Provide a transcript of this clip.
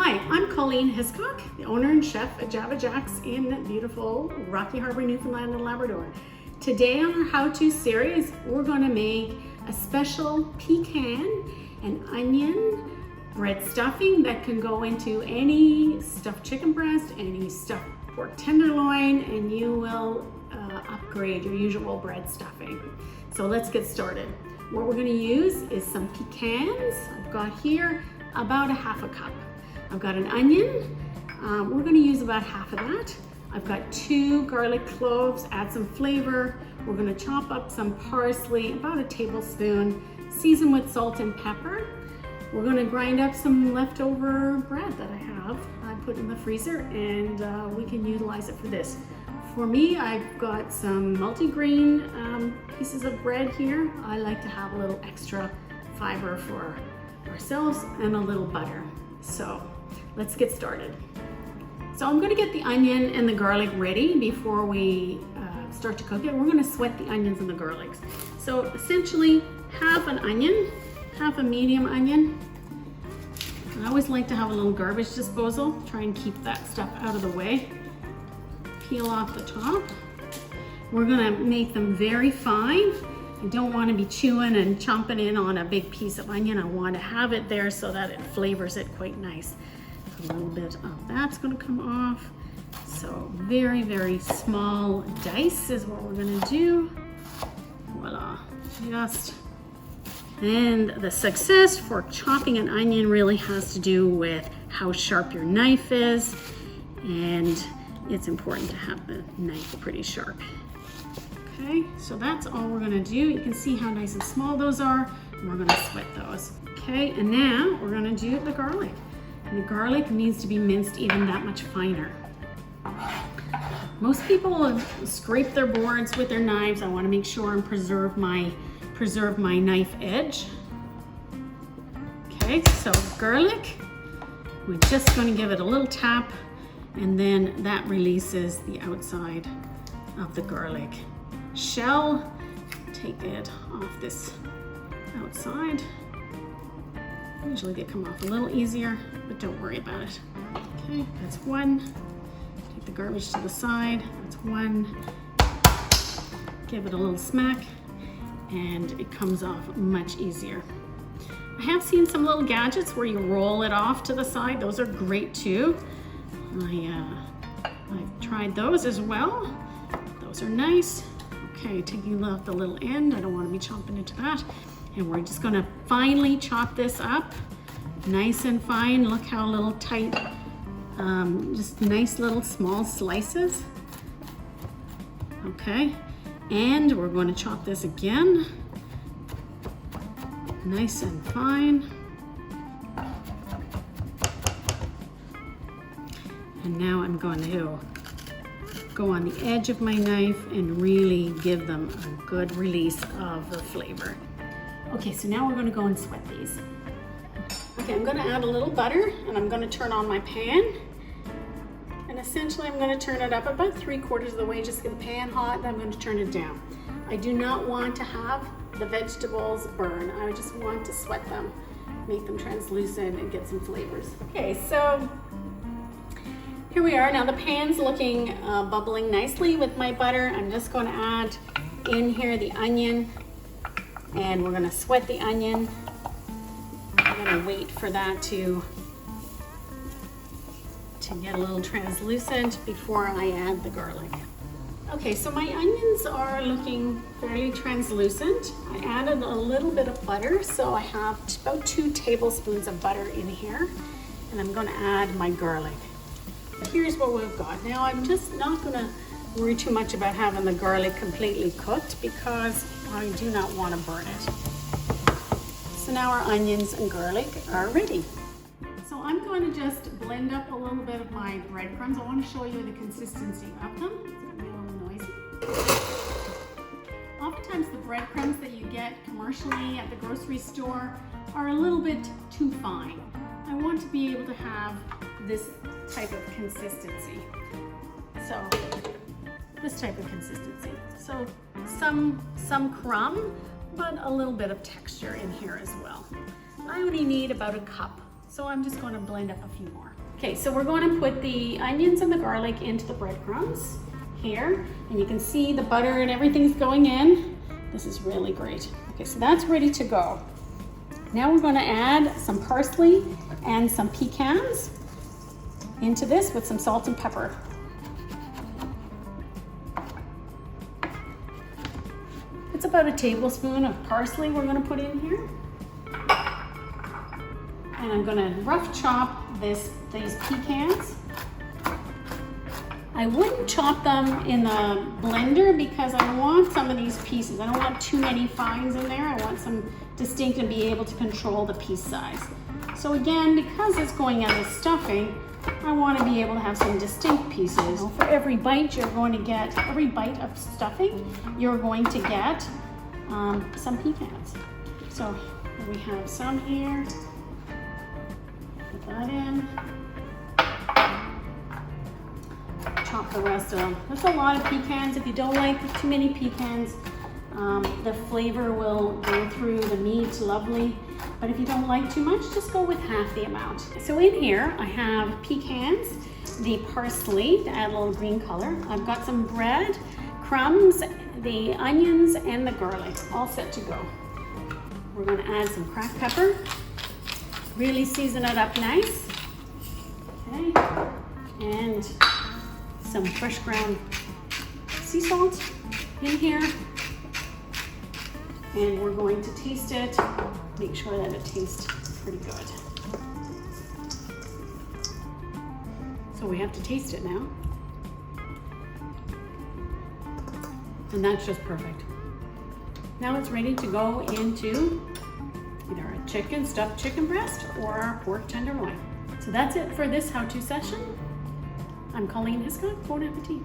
Hi, I'm Colleen Hiscock, the owner and chef at Java Jack's in beautiful Rocky Harbor, Newfoundland and Labrador. Today on our how-to series, we're going to make a special pecan and onion bread stuffing that can go into any stuffed chicken breast, any stuffed pork tenderloin, and you will upgrade your usual bread stuffing. So let's get started. What we're going to use is some pecans. I've got here about a half a cup. I've got an onion. We're going to use about half of that. I've got 2 garlic cloves, add some flavor. We're going to chop up some parsley, about a tablespoon, season with salt and pepper. We're going to grind up some leftover bread that I put in the freezer, and we can utilize it for this. For me, I've got some multigrain pieces of bread here. I like to have a little extra fiber for ourselves and a little butter. So let's get started. So I'm going to get the onion and the garlic ready before we start to cook it. We're going to sweat the onions and the garlics. So essentially half an onion, half a medium onion. I always like to have a little garbage disposal. Try and keep that stuff out of the way. Peel off the top. We're going to make them very fine. I don't want to be chewing and chomping in on a big piece of onion. I want to have it there so that it flavors it quite nice. A little bit of that's going to come off. So very, very small dice is what we're going to do. Voila. And the success for chopping an onion really has to do with how sharp your knife is. And it's important to have the knife pretty sharp. Okay, so that's all we're gonna do. You can see how nice and small those are, and we're gonna sweat those. Okay, and now we're gonna do the garlic. And the garlic needs to be minced even that much finer. Most people scrape their boards with their knives. I wanna make sure and preserve my knife edge. Okay, so garlic, we're just gonna give it a little tap, and then that releases the outside of the garlic shell. Take it off this outside. Usually they come off a little easier, but don't worry about it. Okay, that's one. Take the garbage to the side. That's one. Give it a little smack, and it comes off much easier. I have seen some little gadgets where you roll it off to the side. Those are great too. I've tried those as well. Those are nice. Okay, taking off the little end. I don't want to be chomping into that. And we're just going to finely chop this up. Nice and fine. Look how little tight, just nice little small slices. Okay, and we're going to chop this again. Nice and fine. And now I'm going to go on the edge of my knife and really give them a good release of the flavor. Okay, so now we're going to go and sweat these. Okay, I'm going to add a little butter, and I'm going to turn on my pan. And essentially I'm going to turn it up about 3/4 of the way, just get the pan hot, and I'm going to turn it down. I do not want to have the vegetables burn. I just want to sweat them, make them translucent, and get some flavors. Okay, so here we are. Now the pan's looking bubbling nicely with my butter. I'm just going to add in here the onion, and we're going to sweat the onion. I'm going to wait for that to get a little translucent before I add the garlic. Okay, so my onions are looking fairly translucent. I added a little bit of butter, so I have about 2 tablespoons of butter in here, and I'm going to add my garlic. Here's what we've got. Now I'm just not going to worry too much about having the garlic completely cooked because I do not want to burn it. So now our onions and garlic are ready. So I'm going to just blend up a little bit of my breadcrumbs. I want to show you the consistency of them. It's going to be a little noisy. Oftentimes the breadcrumbs that you get commercially at the grocery store are a little bit too fine. I want to be able to have this type of consistency. So this type of consistency. So some crumb, but a little bit of texture in here as well. I only need about a cup, so I'm just going to blend up a few more. Okay, so we're going to put the onions and the garlic into the breadcrumbs here, and you can see the butter and everything's going in. This is really great. Okay, so that's ready to go. Now we're going to add some parsley and some pecans into this with some salt and pepper. It's about a tablespoon of parsley we're going to put in here. And I'm going to rough chop these pecans. I wouldn't chop them in the blender because I want some of these pieces. I don't want too many fines in there. I want some distinct and be able to control the piece size. So again, because it's going as a stuffing, I want to be able to have some distinct pieces. For every bite you're going to get, every bite of stuffing, you're going to get some pecans. So we have some here. Put that in. Chop the rest of them. There's a lot of pecans. If you don't like too many pecans, the flavor will go through the meat lovely. But if you don't like too much, just go with half the amount. So in here, I have pecans, the parsley to add a little green color. I've got some bread, crumbs, the onions, and the garlic, all set to go. We're going to add some cracked pepper. Really season it up nice. Okay, and some fresh ground sea salt in here. And we're going to taste it, make sure that it tastes pretty good. So we have to taste it now. And that's just perfect. Now it's ready to go into either a stuffed chicken breast or our pork tenderloin. So that's it for this how-to session. I'm Colleen. Bon appetit.